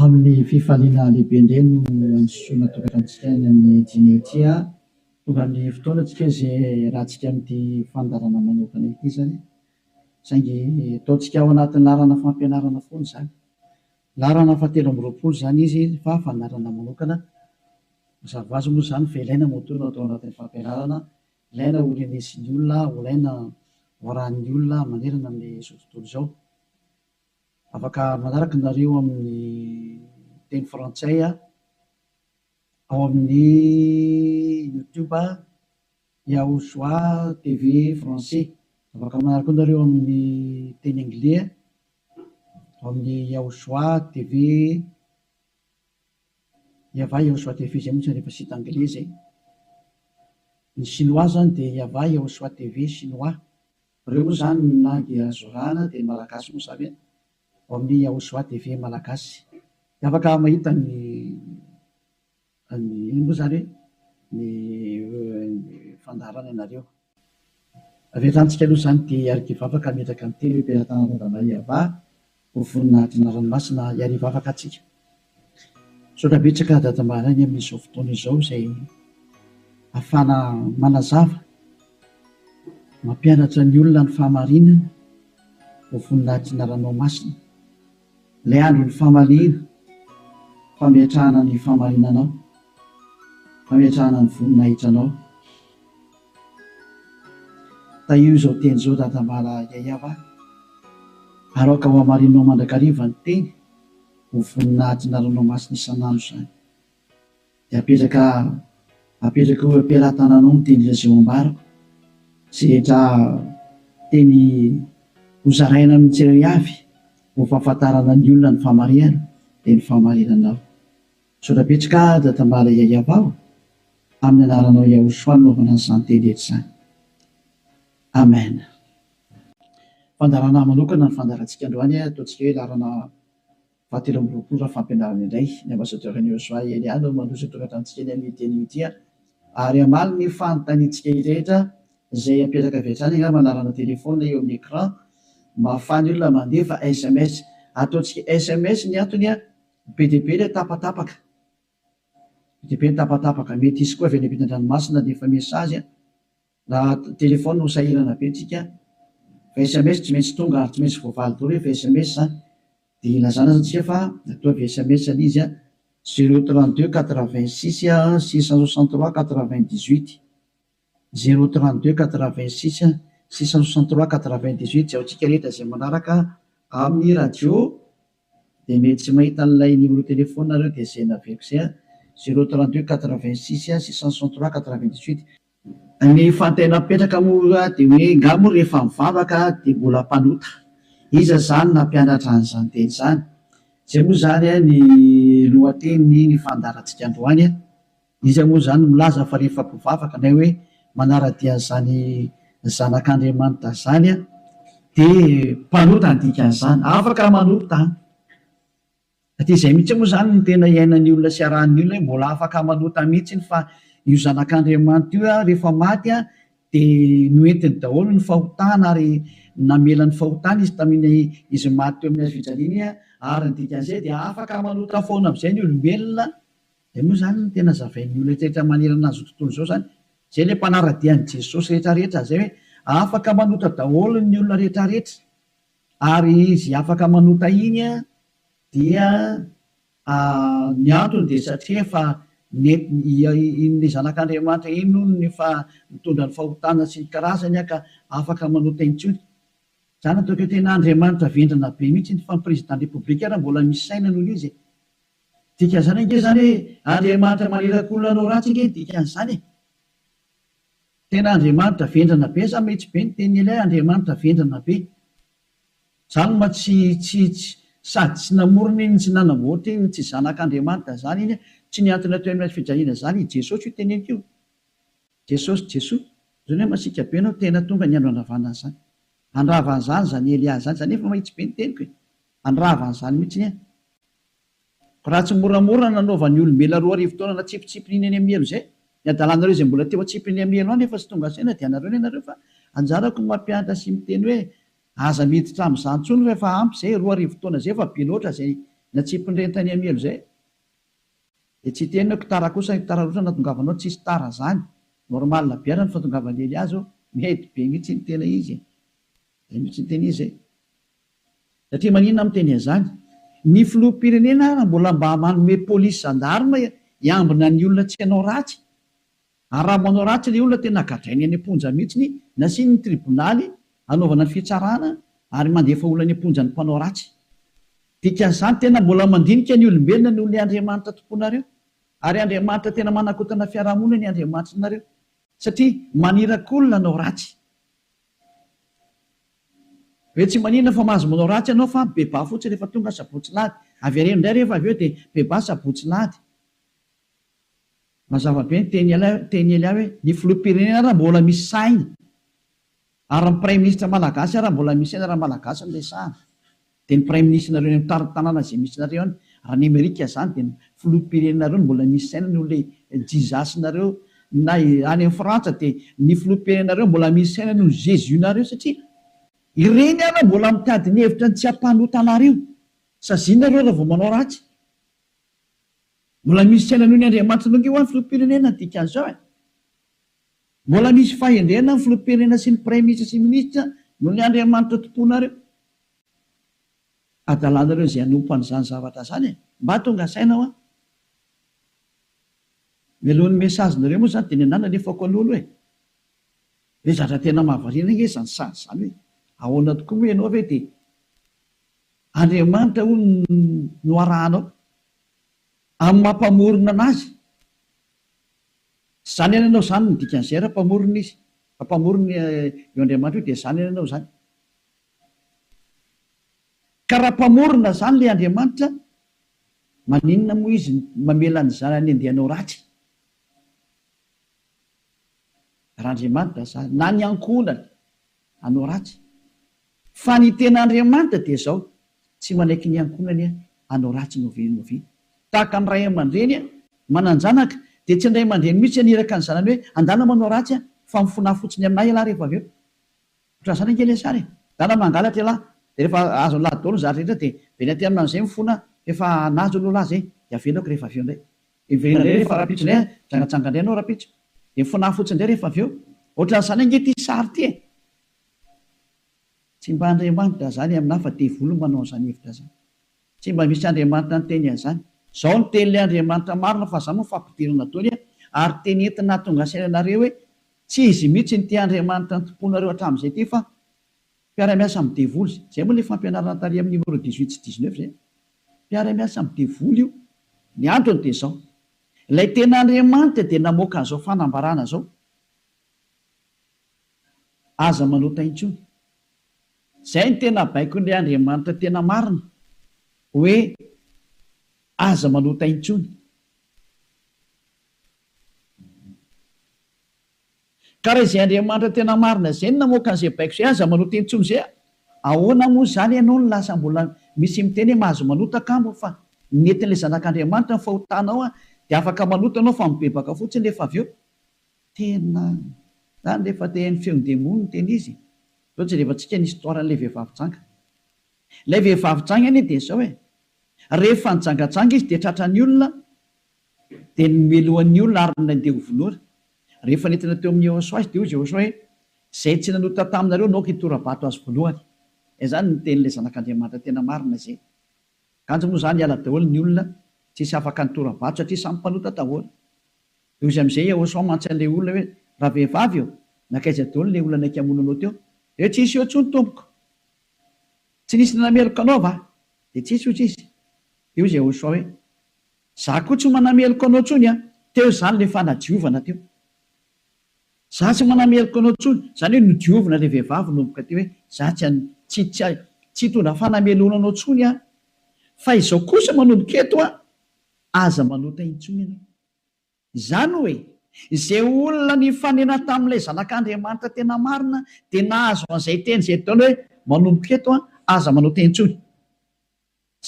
amin'ny fifaliana lehibe indray no ansoina tokatantsika ny amin'ny jinetia tonga ny fotoanantsika izay rahantsika amin'ity fandarana manokana ity zany saingy ataontsika ao anatin'ny larana fampianarana foana zany larana fahatelo amby roapolo zany izy fa fandarana manokana mazava azy moa zany fa ilaina motorina atao anatin'ny fampianarana ilaina ho renesin'ny olona ilaina hoarahan'ny olona manerana amin'izao tontolo izao. Afaka manaraka nareo amin'ny teny frantsay ao amin'ny YouTube Yahushua TV français. Afaka manaraka nareo amin'ny teny anglais ao amin'ny Yahushua TV Yahushua TV zay mihitsy rehefa sita anglais zay. Ny chinois zany dia Yahushua TV chinois. Reo moa zany ny langue azorana dia malagasy moa zany ao amin'ny Yahushua TV malagasy. Afaka mahita ny moa zany ny fandarana ianareo. Avelantsika aloha zany dia arikiva afaka metraka amin'ny teny hoe mpiara-tanana Dadana Iava ho voninahitry ny ranomasina iariva afaka atsika. Saotra betsaka dadamarany amin'izao fotoana izao izay ahafana manazava mampianatra ny olona ny fahamarinana ho voninahitry ny ranomasina. Ilay andro ny fahamaliana fametrahana ny fahamarinanao, fametrahana ny voninahitranao. Taio izao teny izao dadamala Iaiava, aroka ho hamarinanao mandrakariva ny teny ho voninahitry ny ranomasina isan'andro zany. Dia apetraka ho ampiara-tananao ny teny izay ambarako sy rehetra teny hozaraina amin'ny tsirairay avy ho fahafantarana ny olona ny fahamarinana dia ny fahamarinanao. Saotra betsaka dadamala Iaiava aho amin'ny anaranao Yahushua naovana izany teny rehetra izany. Amen. Fandarana manokana ny fandarantsika androany ataontsika hoe larana fahatelo amby roapolo raha fampianarana indray ny ambasadorany Yahushua Eliana no mandroso tokatantsika eny amin'ny teny ity ary amaly ny fanontaniantsika rehetra izay apetraka avy hatrany angamba manarana telefona eo amin'ny écran mba ahafahany olona mandefa SMS. Ataontsika SMS ny antony be dia be ilay tapatapaka, be dia be ny tapatapaka mety isy koa avy any ampitan-dranomasina dia efa mesazy raha telefona no sahirana be tsika fa SMS tsy maintsy tonga ary tsy maintsy voavaly daholo rehefa SMS zany dia ilazana zany tsika fa atao avy SMS ny izy 032 86 663 98 032 86 663 98 zay antsika rehetra izay manaraka amin'ny radio dia mety tsy mahita an'ilay numéro telefona nareo dia izay naveriko izay 032 86 663 98. Ny fantaina mipetraka moa dia hoe ngamo rehefa mivavaka dia mbola mpanota iza zany nampianatra an'izany teny izany. Izay moa zany ny lohateny ny fandarantsika androany. Izy moa zany milaza fa rehefa mpivavaka na hoe manaradia an'izany zanak'Andriamanitra zany dia mpanota ny dikan'izany, afaka manota. Dia izay mihitsy moa zany ny tena iainan'ny olona sy arahan'ny olona mbola afaka manota mihitsy fa io zanak'Andriamanitra io rehefa maty dia noentiny daholo ny fahotana ary namelany fahotana izy tamin'ny izy maty teo amin'ny hazo fijaliana ary ny dikan'izay dia afaka manota foana amin'izay ny olombelona. Dia moa zany ny tena zavain'ny olona rehetra manerana azy tontolo izao zany zay ilay mpanaradian'i Jesosy rehetrarehetra zay hoe afaka manota daholo ny olona rehetrarehetra ary izy afaka manota iny dia ny antony dia satria efa in'ilay zanak'Andriamanitra iny no ny mitondra ny fahotana sy ny karazany ka afaka manota intsony. Zany ataoko hoe tena Andriamanitra vendrana be mihitsy ny fampirezidan repoblika raha mbola misy saina noho izy. Dikan'izany ange zany hoe Andriamanitra maneraka olona anao ratsy ange dikan'izany. Tena Andriamanitra vendrana be sa mety be ny teny ilay Andriamanitra vendrana be. Zany ma tsy sady tsy namorona iny tsy nanamboatra iny tsy zanak'Andriamanitra zany iny tsy niantona teo amin'ny fijaliana zany Jesosy io teneniko io. Jesosy zany hoe masika be anao tena tonga ny andro andravana zany. Andravana zany zany Elia zany zany efa mahitsy be ny teniko e. Andravana zany mihitsy raha tsy moramora nanaovan'ny olombelona 2 arivo taona na tsipitsipinyny eny amin'ny elo zay. Ny adalanareo izay mbola teo atsipiny amin'ny elo any efa tsy tonga saina dia anareo ianareo fa anjarako mampianatra sy miteny hoe aza miditra amin'izany intsony rehefa ampy zay 2 arivo taona zay fa be loatra zay na tsy mpindrentany amielo zay de tsy tenako tara kosa tara loatra natongavanao tsisy tara zany normal biara ny fatongavany ely azy mety be mihitsy ny tena izy zay mihitsy ny tena izy zay satria maninona miteny an'izany ny filoham-pirenena raha mbola mba manome polisy gendarme iambina ny olona tsy hanao ratsy ary raha manao ratsy le olona tena gadrainy any am-ponja mihitsy nasiny ny tribonaly anaovana ny fitsarana ary mandefa olona any am-ponja ny mpanao ratsy dikan'izany tena mbola mandinika ny olombelona noho ny Andriamanitra tomponareo ary Andriamanitra tena manakotana fiarahamonina ny Andriamanitra nareo satria manirakolona anao ratsy hoe tsy manina fa mahazo manao ratsy ianao fa beba fotsiny rehefa tonga sabotsy lahady avy areno indray rehefa avy eo dia beba sabotsy lahady mazava be ny teny ely hoe ny filoham-pirenena raha mbola misy saina ary ny prime ministre malagasy raha mbola misy saina raha malagasy no resahana dia ny prime ministre nareo ny tanàna izay misy nareo any raha ny Amerika izany dia ny filoham-pirenenareo mbola misy saina noho le jizasinareo na any amin'ny Frantsa dia ny filoham-pirenenareo mbola misy saina noho Jésus nareo satria ireny ara mbola mitady ny hevitra ny tsy hampanotanario sazinareo raha vao manao ratsy mbola misy saina noho ny Andriamanitra nonge ho an'ny filoham-pirenena dikan'izao mbola misy fahendrena ny filoham-pirenena sy ny prime ministre sy ministra noho ny Andriamanitra tomponareo adalanareo izay hanompo an'izany zavatra zany mba tonga saina mialohan'ny mesazinareo moa zany dia ny anana nefako an'olo hoe zatra tena mahavariana nge zany sady zany hoe ahoana tokoa moa ianao ve dia Andriamanitra ho no arahanao amin'ny mampamorona anazy zany ianao zany ny dikan'izay raha mpamorona izy mpamorona eo Andriamanitra io dia zany ianao zany ka raha mpamorona zany le Andriamanitra maninona moa izy mamela ny zanany andehanao ratsy raha Andriamanitra zany na ny ankonany anao ratsy fa ny tena Andriamanitra dia zao tsy manaiky ny ankonany anao ratsy novi tahaka ny ray aman-dreny mananjanaka dia tsy ndray aman-dreny mihitsy aniraka ny zanany hoe andana manao ratsy fa mifona fotsiny aminay ialahy rehefa avy eo ohatran' izany ankely sary dana mangalatra ialahy dia rehefa azo lahy daholo zatra rehetra dia veny aty amin'izay mifona efa nazo aloha lahy zay dia avelako rehefa avy eo indray iverina indray rehefa rapitso indray jangatsanga indray anao rapitso dia mifona fotsiny indray rehefa avy eo ohatran'izany ange ty sary ty tsy mba Andriamanitra zany aminahy fa devolo manao an'izany hevitra zany tsy mba misy Andriamanitra ny teny an'izany zao ny tenin'ilay Andriamanitra marina fa zany moa fampidirana taony ary teny entina tonga sainanareo hoe tsy izy mihitsy ny ty Andriamanitra ny tomponareo hatramin'izay ty fa mpiara-miasa amin'ny devoly zay moa le fampianarana tary amin'ny numéro 18 sy 19 zay mpiara-miasa amin'ny devoly io ny androny dia zao ilay tena Andriamanitra dia namoaka an'izao fanambarana zao aza manota intsony zay ny tena baiko n'ilay Andriamanitra tena marina hoe aza manota intsony ka raha izay Andriamanitra tena marina zay ny namoaka an'izay baiko zay aza manota intsony zay ahoana moa zany ianao ny lasa mbola misy miteny hoe mahazo manota kambo fa netin'ilay zanak'Andriamanitra ny fahotanao dia afaka manota anao fa mibebaka fotsiny rehefa avy eo tena zany rehefa te ny feon-demony ny teny izy ohatsy rehefa tsika ny histoiran'ilay vehivavy janga ilay vehivavy janga any dia zao rehefa nijangatsanga izy dia tratrany olona dia nomelohan'ny olona ary nandeha hovonora rehefa nentina teo amin'ny Joshua izy dia hoy Joshua hoe zay tsy nanota taminareo naoka hitorabato azy voalohany zany ny tenin'ilay zanak'Andriamanitra tena marina zay kanjo moa zany hiala daholo ny olona tsisy afaka nitorabato satria samy mpanota daholo dia izy amin'izay Joshua mantsy an'ilay olona hoe raha vehivavy eo nakaiza daholo ilay olona naiky hamonanao teo dia tsisy eo tsony tompoko tsy nisy nanameloko anao va dia tsisy io tsisy io izay Joshua hoe za koa tsy manameloko anao tsony teo zany le fanadiovana teo za tsy manameloko anao tsony zany hoe nodiovina ilay vehivavy nomboka teo hoe za tsy hitondra fanamelona anao tsony fa izao kosa manomboka eto aza manota intsony ianao izany hoe izay olona ny fanena tamin'ilay zanak'Andriamanitra tena marina dia nahazo an'izay teny izay taona hoe manomboka eto aza manota intsony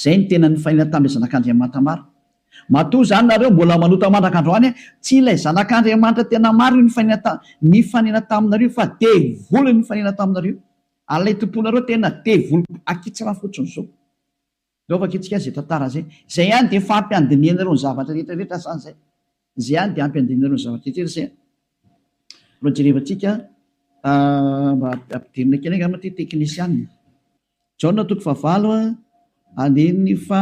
zay ny tena ny fanena tamin'ilay zanak'Andriamanitra maro matoa zany nareo mbola manota mandrak'androany tsy ilay zanak'Andriamanitra tena maro ny fanena taminareo fa devoly ny fanena taminareo alay tomponareo tena devoly akitsira fotsiny zao Lovaka itsika zay tantara zay. Zay ihany dia efa ampiandiniana ireo ny zavatra rehetrarehetra zany zay. Zay ihany dia ampiandiniana ireo ny zavatra rehetrarehetra zay. Aloha jerevantsika mba ampidirina kely angamba ty teknisianina. Jaona toko fahavalo andiny fa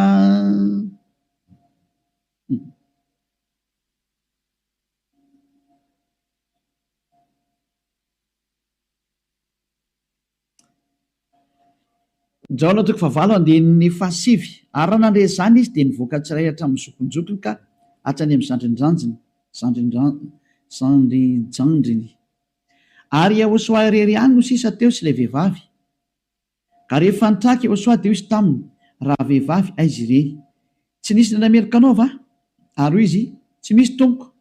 Jaona toko fahavalo andiny fahasivy. Ary raha nandre zany izy dia nivoaka tsiray hatramin'ny zokonjokony ka hatrany amin'ny zandrinjandriny. Ary Yahosoa irery ihany no sisa teo sy ilay vehivavy. Ka rehefa nitraka Yahosoa dia izy taminy, raha vehivavy aizy ireny. Tsy nisy nanameloka anao va? Ary hoy izy, tsy misy tompoko.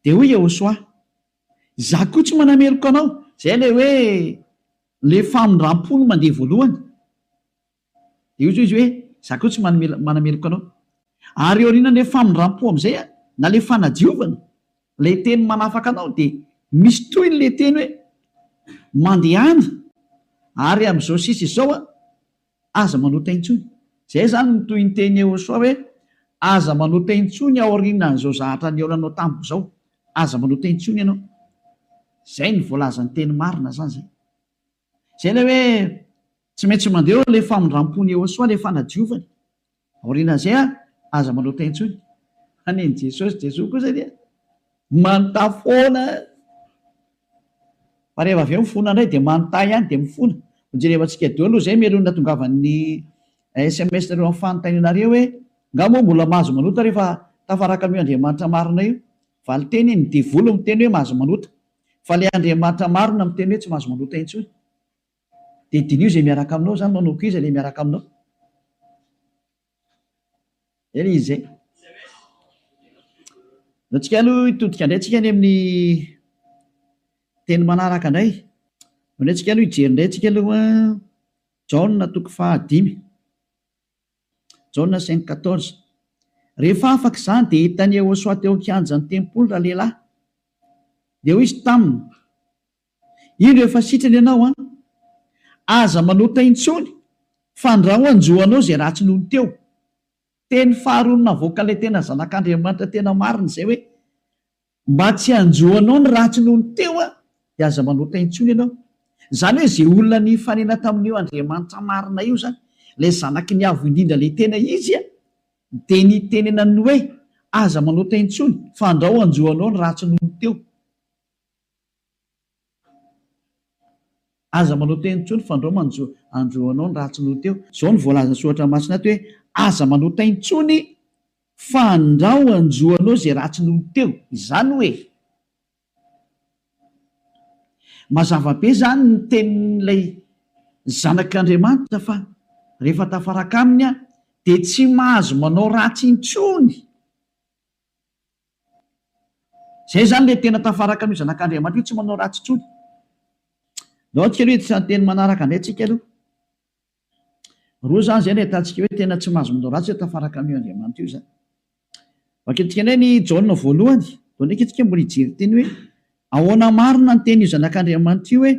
Dia hoy Yahosoa, za koa tsy manameloka anao. Zay ilay hoe le famindram-pony mandeha voalohany. Dia hoy izy hoe, za koa tsy manameloka anao. Ary aoriana le famindram-po amin'izay na le fanadiovana, le teny manafaka anao dia misy toy le teny hoe mandehana. Ary amin'izao sisa izao aza manota intsony. Zay zany no toy ny teny Yahosoa hoe aza manota intsony aorianan'izao zavatra niaonanao tamiko izao. Aza manota intsony ianao. Zay ny voalazan'ny teny marina zany zay. Zay ilay hoe tsy maintsy mandeha le famindram-pony Yahosoa le fanadiovany. Aorianan'izay aza manota intsony. Aneny Jesosy kosa dia manontany foana. Fa rehefa avy eo mifona indray dia manontany ihany dia mifona. Jerevantsika deo aloha zay melona tongavan'ny SMS nareo amin'ny fanontanianareo hoe ngamo mbola mahazo manota rehefa tafaraka amin'io Andriamanitra marina io. Valiteny ny divolo miteny hoe mahazo manota. Fa le Andriamanitra marina miteny hoe tsy mahazo manota intsony. Dia dinio izay miaraka aminao zany manao kizy ilay miaraka aminao. Eny izy zay. Antsika aloha hitodika indray tsika any amin'ny teny manaraka indray. Indray tsika aloha hijery indray tsika aloha Jaona toko fahadimy. Jaona 5:14. Rehefa afaka izany dia hitany Yahosoa teo an-kianjan'ny tempoly raha lehilahy. Dia hoy izy taminy, ino efa sitrany ianao aza manota intsony fa andraho anjoanao zay ratsy nohony teo. Teny faharoa navoaka ilay tena zanak'Andriamanitra tena marina izay hoe mba tsy anjoanao ny ratsy nohony teo dia aza manota intsony ianao. Zany hoe izay olona ny fanena tamin'io Andriamanitra marina io zany, ilay zanaky ny avo indrindra ilay tena izy dia ny tenenany hoe aza manota intsony fa andraho anjoanao ny ratsy nohony teo. Aza manota intsony fa andraho anjoanao ny ratsy nohony teo. Izao ny voalazana soratra masina ato hoe aza manota intsony fa andraho anjoanao izay ratsy nohony teo. Izany hoe mazava be zany ny tenin'ilay zanak'Andriamanitra fa rehefa tafaraka aminy dia tsy mahazo manao ratsy intsony. Zay zany ilay tena tafaraka amin'io zanak'Andriamanitra io, tsy manao ratsy intsony. Nao tsika aloha tsy teny manaraka indray tsika aloha. Roa zany zay no ahitantsika hoe tena tsy mahazo manao ratsy tafaraka amin'io Andriamanitra io zany. Vakentsika indray ny Jaona voalohany. Dao ndraiky tsika mbola hijery teny hoe ahoana marina ny teny io zanak'Andriamanitra io hoe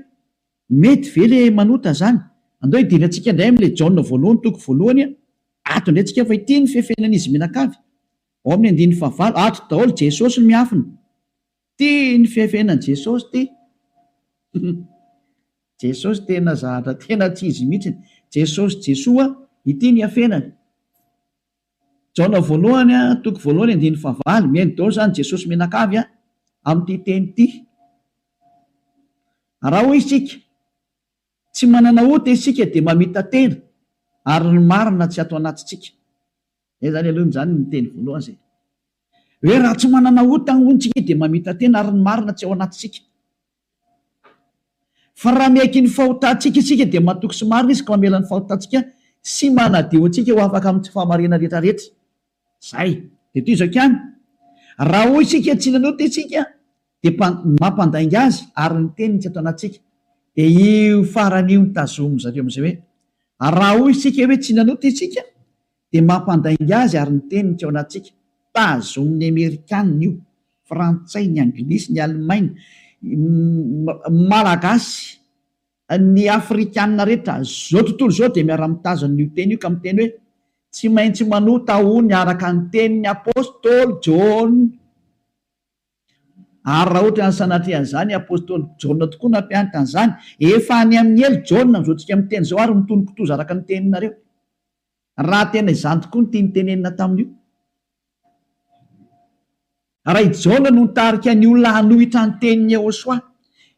mety ve le manota zany. Andao hidirana antsika indray amin'ilay Jaona voalohany toko voalohany ato indray tsika fa ity ny fefenan'izy menakavy. Ao amin'ny andiny fahavalo ato daholo Jesosy no miafina. Ty ny fefenan Jesosy ty. Jesosy tena zahatra tena tsy izy mihitsy. Jesosy Jesoa ity ny afenany. Jaona voalohany toko voalohany andiny fahavalo mihaino daholo zany Jesosy menakavy amin'ity teny ity. Raha hoy isika tsy manana ota isika dia mamita tena ary ny marina tsy ato anatintsika. Zay zany aloha zany ny teny voalohany zay. Hoe raha tsy manana ota ny ontsika dia mamita tena ary ny marina tsy ao anatintsika. Fa raha miaiky ny fahotantsika isika dia matoky sy marina izy ka mamela ny fahotantsika sy manadio antsika ho afaka amin'ny tsy fahamarina rehetrarehetra. Zay. Dia toy izao ihany. Raha hoy isika tsy nanota isika dia mampandainga azy ary ny teniny tsy ato anatintsika. Dia io farany io nitazomo zareo amin'izay hoe raha hoy isika hoe tsy nanota isika dia mampandainga azy ary ny teniny tsy ao anatintsika. Tazomin'ny Amerikanina io, Frantsay, ny Anglisy, ny Alemaina, Malagasy, ny Afrikanina rehetra zao tontolo zao dia miara-mitazona io teny io ka miteny hoe tsy maintsy manota hony araka ny tenin'ny apôstôly John. Ary raha ohatra ny sanatrehan'izany apôstôly John tokoa nampianatra an'izany, efa any amin'ny elo John mizoatsika amin'ny teny zao ary mitony kitoza araka ny teninareo. Raha tena izany tokoa ny tia nitenenina tamin'io. Raha i John no nitarika ny olona hanohitra ny tenin'ny Yehosoa,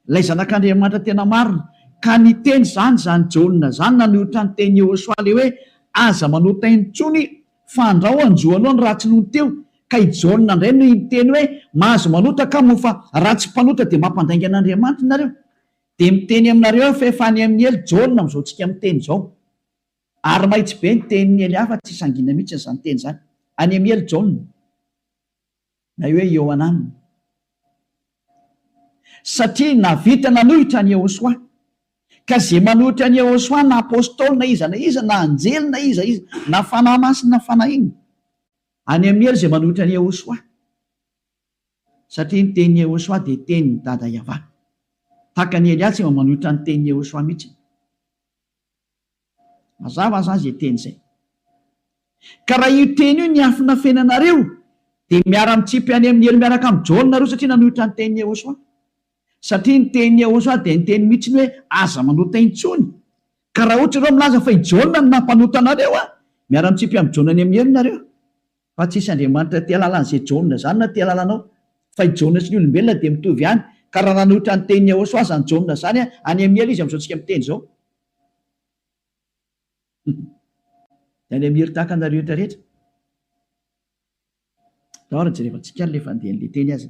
ilay zanak'Andriamanitra tena marina, ka ny teny zany John zany nanohitra ny tenin'ny Yehosoa le hoe aza manota intsony fa andrao anjoanao ny ratsy noho teo. Ka i John indray no miteny hoe mahazo manota ka moa fa ratsy mpanota dia mampandainga an'Andriamanitra nareo. Dia miteny aminareo fa efa any amin'ny elo John mizoatsika amin'ny teny zao. Ary mahitsy be ny tenin'ny ely hafa tsy sangina mihitsy izany teny zany. Any amin'ny elo John na hoe Ioanana. Satria navita nanohitra ny Yehosoa, ka zay manohitra ny Yehosoa na apôstôly na iza na anjely na iza na fanahy masina na fanahy iny, any amin'ny elo zay manohitra ny Yehosoa. Satria ny tenin'ny Yehosoa dia tenin'ny dada Yahva. Tahaka ny Elia tsy manohitra ny tenin'ny Yehosoa mihitsy. Mazava zany zay teny zay. Ka raha io teny io ny afina fenanareo dia miara-mitsipy any amin'ny elo miaraka amin'ny John nareo satria nanohitra ny tenin'ny Yehosoa. Satria ny tenin'ny Yehosoa dia ny teny mihitsy hoe aza manota intsony. Ka raha ohatra ireo milaza fa i John no nampanota anareo, miara-mitsipy amin'ny John any amin'ny elo nareo. Fa tsisy Andriamanitra tia lalan'izay John zany na tia lalanao, fa i John sy ny olombelona dia mitovy ihany. Ka raha nanohitra ny tenin'ny Yehosoa zany John zany any amin'ny elo izy amin'izao miteny zao. Any amin'ny hery tahaka anareo rehetra. Dahora jerevantsika le fandeha le teny azy.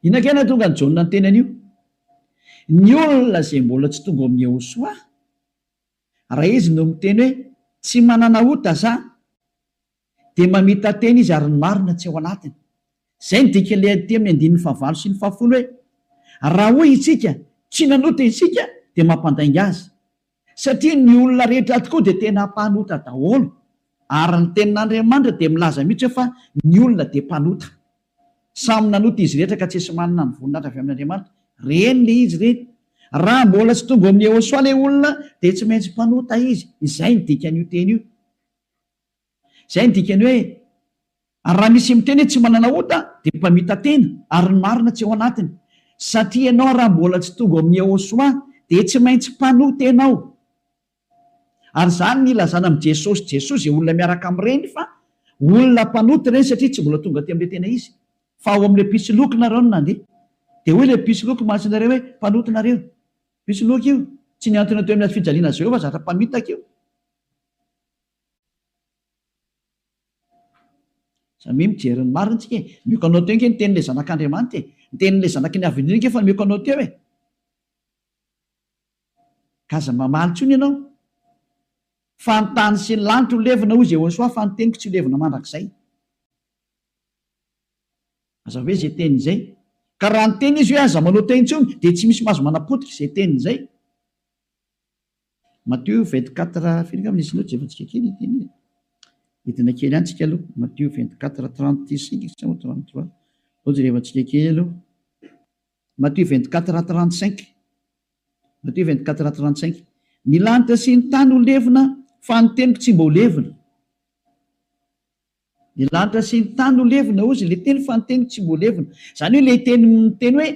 Inona tonga ny John ny teny an'io? Ny olona izay mbola tsy tonga amin'ny Yehosoa, raha izy no miteny hoe tsy manana ota za, dia mamita teny izy ary ny marina tsy ao anatiny. Izay ny dika ilay aty amin'ny 9 sy 10 hoe raha hoy isika tsy nanota isika dia mampandainga azy. Satria ny olona rehetra tokoa dia tena mpanota daholo, ary ny tenin'Andriamanitra dia milaza mihitsy fa ny olona dia mpanota. Samy nanota izy rehetra ka tsy esy manana ny voninahitra avy amin'Andriamanitra. Reny le izy reny. Raha mbola tsy tonga amin'ny Yehosoa le olona dia tsy maintsy mpanota izy. Izay ny dikan'io teny io. Izay ny dikany hoe raha misy miteny hoe tsy manana ota dia mpamita tena ary ny marina tsy ao anatiny. Satria ianao raha mbola tsy tonga amin'ny Yehosoa dia tsy maintsy mpanota ianao. Ary zany ny ilazana amin'ny Jesosy izay olona miaraka amin'ireny fa olona mpanota ireny satria tsy mbola tonga aty amin'ilay tena izy. Fa ao amin'ilay pisoloky nareo no nandeha. Dia hoy ilay pisoloky mahatsinareo hoe mpanota nareo. Pisoloky io tsy niantona teo amin'ny fijaliana Jehova zatra mpamitaka io. Samy mijery ny marina tsika. Miko anao teo ny tenin'ilay zanak'Andriamanitra, ny tenin'ilay zanaky ny avy indrindra fa miko anao teo e. Kaza mamaly tsony ianao. Fa ny tany sy ny lanitra ho levina hoy Jehosoa fa ny teniko tsy ho levina mandrakizay. Aza hoe izay teny izay. Ka raha ny teny izy hoe aza manota intsony dia tsy misy mahazo manapotika izay teny izay. Matthieu 24 firy angamba nisy loatra efa-tsika kely teny. Hitina kely ihany tsika aloha. Matthieu 24:35 sa 33. Ohatsy rehefa-tsika kely aloha. Matthieu 24:35. Matthieu 24:35. Ny lanitra sy ny tany ho levina fa ny teniko tsy mba ho levina. Ny lanitra sy ny tany ho levina ozy le teny fa ny teniko tsy mba ho levina. Izany hoe le teny hoe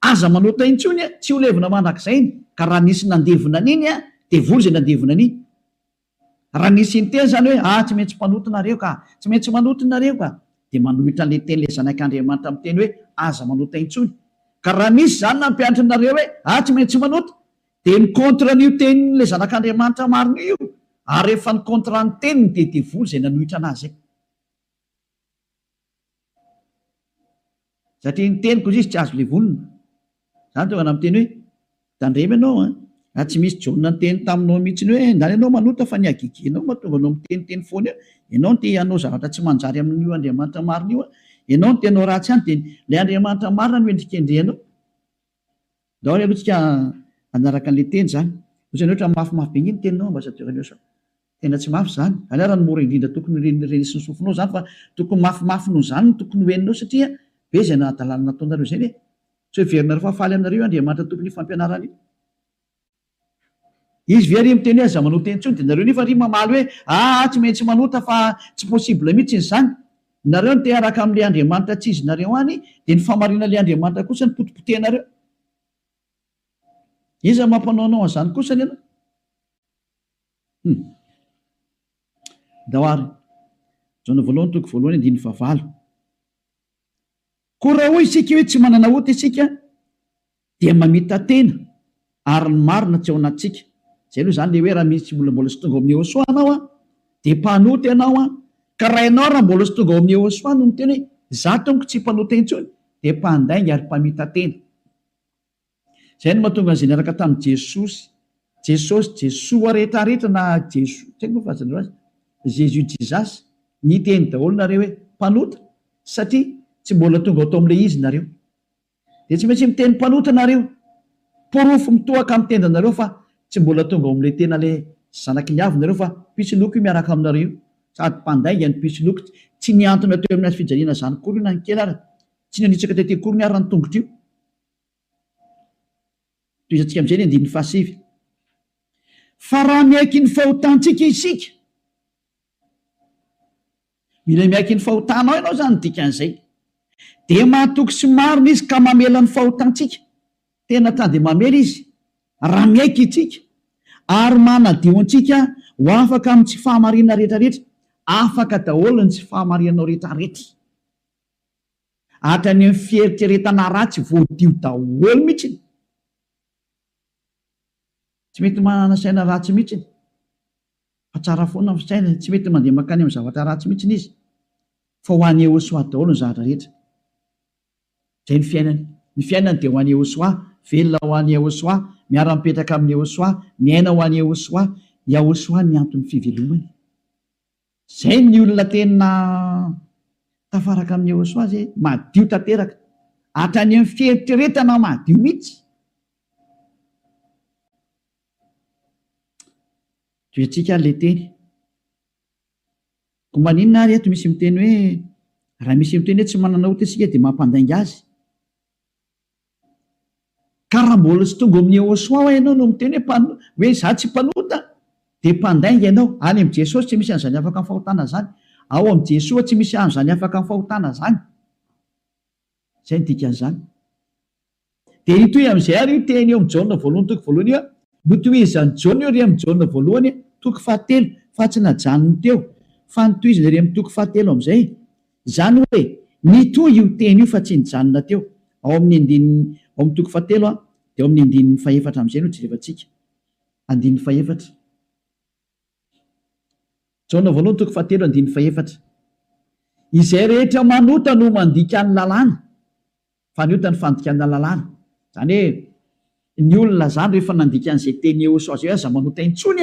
aza manota intsony tsy ho levina mandrakizay. Ka raha nisy nandevina an'iny dia vory izay nandevina an'iny. Raha nisy ny teny zany hoe tsy maintsy mpanota nareo ka, tsy maintsy manota nareo ka, dia manohitra an'ilay teny ilay zanak'Andriamanitra amin'ny teny hoe aza manota intsony. Ka raha misy zany nampianatra nareo hoe tsy maintsy manota, dia ny kontra n'io tenin'ilay zanak'Andriamanitra marina io, ary rehefa ny kontra ny teniny dia devoly izay nanohitra anazy. Satria ny teniko izy tsy azo levolina. Zany tonga amin'ny teny hoe tandrema ianao tsy misy John ny teny taminao mihitsy hoe ndany ianao manota fa ny agigenao mahatonga anao miteniteny foana eo. Ianao no te hanao zavatra tsy manjary amin'io Andriamanitra marina io. Ianao no tenao ratsy ihany dia ilay Andriamanitra marina no endrikendrehanao. Daholo aloha tsika anaraka an'ilay teny zany. Ohatrany ohatra mafimafy be ny teninao ambassadeur Yehosoa. Tena tsy mafy zany. Raha ny mora indrindra tokony renisy ny sofinao zany fa tokony mafimafy noho zany no tokony hoeninao satria be izay nahadalana nataonareo izay ve? Tsy hoe heverinareo fa faly aminareo Andriamanitra tokony fampianarana io. izy ve ary miteny hoe aza manota intsony de nareo nefa ry mamaly hoe tsy maintsy manota fa tsy possible mihitsy izy zany. Nareo no te araka amin'le Andriamanitra tsy izy nareo any de ny famarina le Andriamanitra kosa ny potipotenareo. Iza mampanaonao an'izany kosa ny ianao? Daoary Jaona voalohany toko voalohany 9:9. Koa raha hoy isika hoe tsy manana ota isika dia mamita tena ary ny marina tsy ao anatsika. Zay aloha zany le hoe raha misy mbola sy tonga ao amin'ny Ôsoa anao de mpanota ianao ka raha ianao raha mbola sy tonga ao amin'ny Ôsoa no miteny hoe za tomko tsy mpanota intsony de mpandainga ary mpamita tena. Zay no mahatonga an'izay niaraka tamin'i Jesoa rehetrarehetra na Jesoa tsy haiko fazana azy Jésus Jesus niteny daholo nareo hoe mpanota satria tsy mbola tonga ao amin'ilay izy nareo. De tsy maintsy miteny mpanota nareo, porofo mitohaka amin'ny tendanareo fa tsy mbola tonga ao amin'ilay tena le zanaky ny avy nareo fa pisiloko miaraka aminareo sady mpandainga ny pisiloko tsy niantona teo amin'ny fijaliana zany kory na ny kely ary tsy nanitsaka tety kory ny ary ny tongotro io. Toizantsika amin'izay ny 9:7. Fa raha miaiky ny fahotantsika isika, mila miaiky ny fahotanao ianao zany dikan'izay, de mahatoky sy marina izy ka mamela ny fahotantsika. Tena tande mamela izy raha miaiky itsika ary manadio antsika ho afaka amin'ny tsy fahamarina rehetrarehetra. Afaka daholo ny tsy fahamarinanao rehetrarehetra. Hatrany amin'ny fieritreretana ratsy voadio daholo mihitsy. Tsy mety manana saina ratsy mihitsy fa tsara foana ny saina, tsy mety mandeha makany amin'ny zavatra ratsy mihitsy izy fa ho an'ny Ôsoa daholo ny zavatra rehetra. Zay ny fiainany. Ny fiainany dia ho an'ny Ôsoa, velona ho an'ny Ôsoa, miara-mipetraka amin'ny Ôsoa, miaina ho an'ny Ôsoa, Ôsoa ny antony fivelomany. Zay ny olona tena tafaraka amin'ny Ôsoa zay madio tanteraka, hatrany amin'ny fieritreretana madio mihitsy. Toetsika le teny. Ko maninona ary eto misy miteny hoe raha misy miteny hoe tsy manana ota isika dia mampandainga azy. Ka raha mbola sy tonga amin'ny Ôsoa ianao no miteny hoe za tsy mpanota dia mpandainga ianao. Any amin'ny Jesosy tsy misy an'izany afaka amin'ny fahotana zany. Ao amin'ny Jesoa tsy misy an'izany afaka amin'ny fahotana zany. Zay ny dikan'izany. Dia itoy amin'izay ary io teny eo amin'ny Jaona voalohany toko voalohany io notohizany Jaona io ry amin'ny Jaona voalohany toko 7 fa tsy najanony teo fa notohizany ry amin'ny toko 7 amin'izay. Zany hoe nitohy io teny io fa tsy nijanona teo. Ao amin'ny toko 7 dia ao amin'ny 9:4 amin'izay no jerevantsika. 9:4. Jaona voalohany toko 7 9:4. Izay rehetra manota no mandika ny lalàna fa ny ota ny fandikana lalàna. Zany hoe ny olona zany rehefa nandika an'izay teny Ôsoa zay aza manota intsony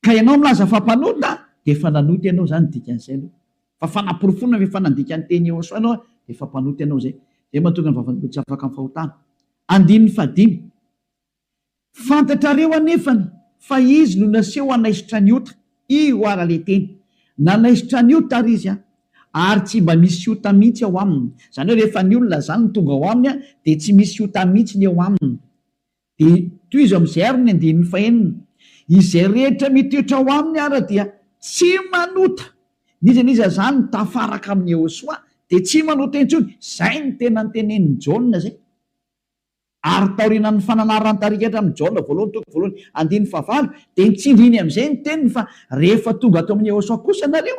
ka ianao milaza fa mpanota dia efa nanota ianao zany dikan'izay aloha. Fa fanaporofona rehefa nandika ny teny Ôsoa ianao dia efa mpanota ianao zay. Zay mahatonga ny vavan'ny tsy afaka amin'ny fahotana. 9:5. Fantatrareo anefany fa izy no naseho hanaisitra ny ota. Io ara le teny nanaisitra ny ota ary izy ary tsy mba misy ota mihitsy ao aminy. Zany hoe rehefa ny olona zany tonga ao aminy dia tsy misy ota mihitsy ny ao aminy. Dia toy izy amin'izay ary ny 9:9. Izay rehetra mitoetra ao aminy ara dia tsy manota. Niza zany tafaraka amin'ny Ôsoa dia tsy manota intsony. Zay ny tena nytenenin'ny Jaona zay. Ary taorian'ny fananarany tarika eto amin'ny Jaona voalohany toko voalohany 9:9 dia nitsindriny amin'izay ny teniny fa rehefa tonga ato amin'ny Ôsoa kosa nareo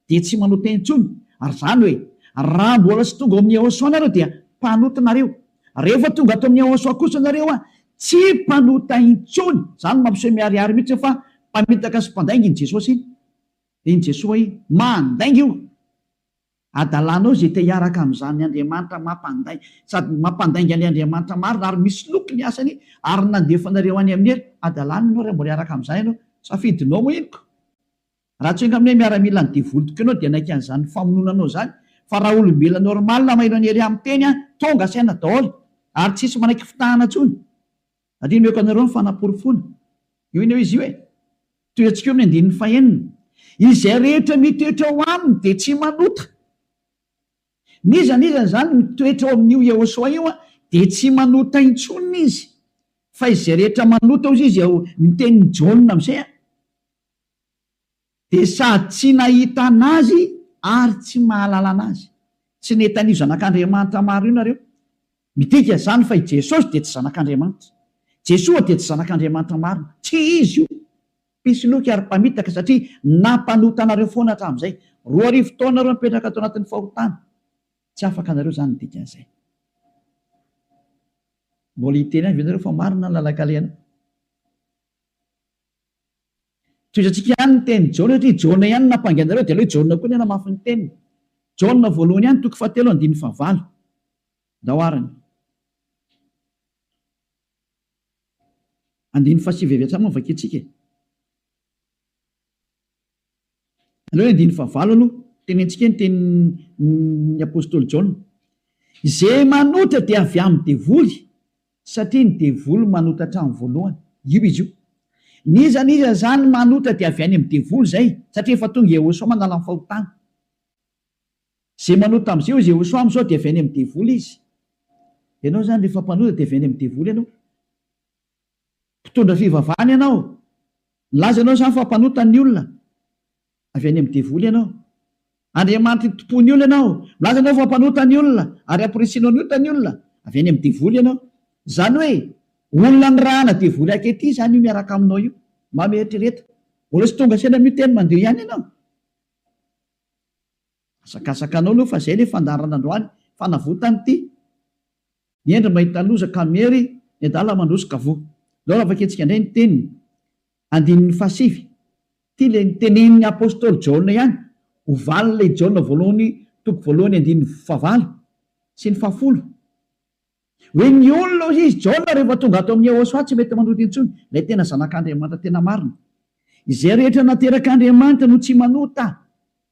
dia tsy manota intsony. Ary zany hoe raha mbola sy tonga amin'ny Ôsoa nareo dia mpanota nareo. Rehefa tonga ato amin'ny Ôsoa kosa nareo tsy mpanota intsony. Zany mampiseho miariary mihitsy fa mpamitaka sy mpandainga iny Jesosy iny. Dia iny Jesosy mandainga io. Adalanao zay te hiaraka amin'izany Andriamanitra mampandainga sady mampandainga ny Andriamanitra marina ary misy loko ny asany ary nandefanareo any amin'ny hery. Adalana ianao raha mbola hiaraka amin'izany ianao safidinao moa inoko. Raha tsy hoe amin'ilay miaramila ny devolotiko ianao dia naika an'izany famononanao zany. Fa raha olombelona normalina maheno any hery amin'ny teny tonga saina daholo ary tsisy manaiky fitahana intsony. Adino eko anareo ny fanaporofona. Io iny izy io toy antsika eo amin'ny 9:9. Izay rehetra mitoetra ao aminy dia tsy manota. Nizany zany mitoetra ao amin'io Ôsoa io dia tsy manota intsony izy. fa izay rehetra manota ozy izy ao nitenin'ny Jaona amizay a de sady tsy nahita anazy ary tsy mahalala anazy. Tsy netan'io zanak'Andriamanitra maro io nareo midika zany fa i Jesosy de tsy zanak'Andriamanitra. Jesoa de tsy zanak'Andriamanitra marina, tsy izy io. Mpisoloky ary mpamitaka satria nampanota anareo foana hatramin'izay. 2 taona nareo mipetraka atao anatin'ny fahotana. Tsy afaka anareo zany midika an'izay. Mbola hiteny any venareo fa marina ny lalak'alena. Toezatsika ihany ny teny Jaona satria Jaona ihany nampangainareo de aleo Jaona koa ny namafy ny teniny. Jaona voalohany ihany 7:9 daoarany. 9:7 hatramy vakitsika. Aleo 9:9 aloha tenentsika ny tenin'ny apôstôly Jaona. Izay manota dia avy amin'ny devoly satria ny devoly manota hatramin'ny voalohany. Io izy io. Niza zany manota dia avy any amin'ny devoly zay satria efa tonga Jehosoa manala ny fahotana. Zay manota am'izay izy Jehosoa am'izao dia avy any amin'ny devoly izy. Ianao zany rehefa mpanota dia avy any amin'ny devoly ianao. Mpitondra fivavahana ianao. Laza ianao zany fa mpanota ny olona. Avy any amin'ny devoly ianao. Andriamanitra tompony olona ianao. Laza ianao fa mpanota ny olona ary ampirisinao ny ota ny olona. Avy any amin'ny devoly ianao. Zany hoe olona ny rahana devoly akety zany io miaraka aminao io. Mametrereta. Mbola tsy tonga sena miteny mandeha ihany ianao. Asakasakanao aloha fa zay le fandarana androany fanavotany ity. Niendry mahita loza kamery ny adala mandroso kavoa. Leo avaketsika indray ny teniny. 9:7. Ty le nitenenin'ny apôstôly Jaona ihany. Ovaly le Jaona voalohany toko voalohany 9:9 sy ny 10. Hoe ny olona izy Jaona rehefa tonga ato amin'ny Jehosoa tsy mety manota intsony. Ilay tena zanak'Andriamanitra tena marina. Izay rehetra naterak'Andriamanitra no tsy manota.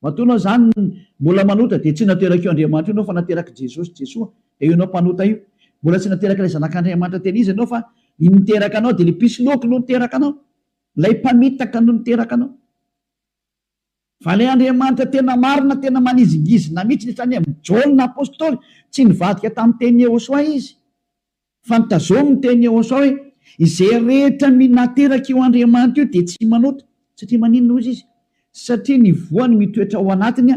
Matonao zany mbola manota dia tsy nateraka io Andriamanitra ianao fa nateraka Jesosy Jesoa. Dia io ianao mpanota io. Mbola tsy nateraka ilay zanak'Andriamanitra tena izy ianao fa niteraka anao dia ilay mpisoloky no niteraka anao. Ilay mpamitaka no niteraka anao. Fa ilay Andriamanitra tena marina tena manizingizina mihitsy netrany amin'ny Jaona apôstôly tsy nivadika tamin'ny teny Jehosoa izy. Fa nitazomy ny teny Jehosoa hoe izay rehetra nateraka io Andriamanitra io dia tsy manota. Satria maninona izy izy? Satria ny voany mitoetra ao anatiny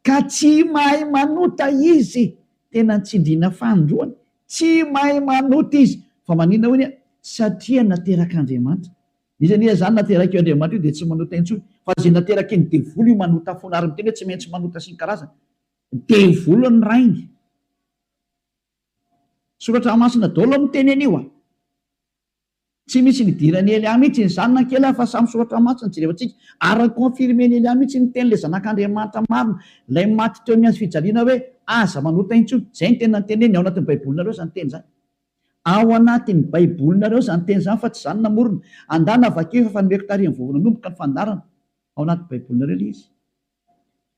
ka tsy mahay manota izy. Tena nitsindriana fandroany. Tsy mahay manota izy. Fa maninona hoy satria nateraka Andriamanitra. Izy zany nateraka io Andriamanitra io dia tsy manota intsony. Fa zay nateraka iny devoly io manota foana ary miteny hoe tsy maintsy manota sy ny karazana. Devoly ny rainy. Soratra masina daholo miteny anio a. Tsy misy nidirany Elia mihitsy ny zanona kely fa samy soratra masina jerevantsika. Ary konfirmeny Elia mihitsy ny teny le zanak'Andriamanitra marina. Ilay maty teo amin'ny azo fijaliana hoe aza manota intsony. Zay ny tena teneny ao anatin'ny baibolinareo zany teny zany. Ao anatin'ny baibolinareo zany teny zany fa tsy zany namorona. Andana vakeo fa fanomeko tarihany voavonanomboka ny fandarana. Ao anatin'ny baibolinareo le izy.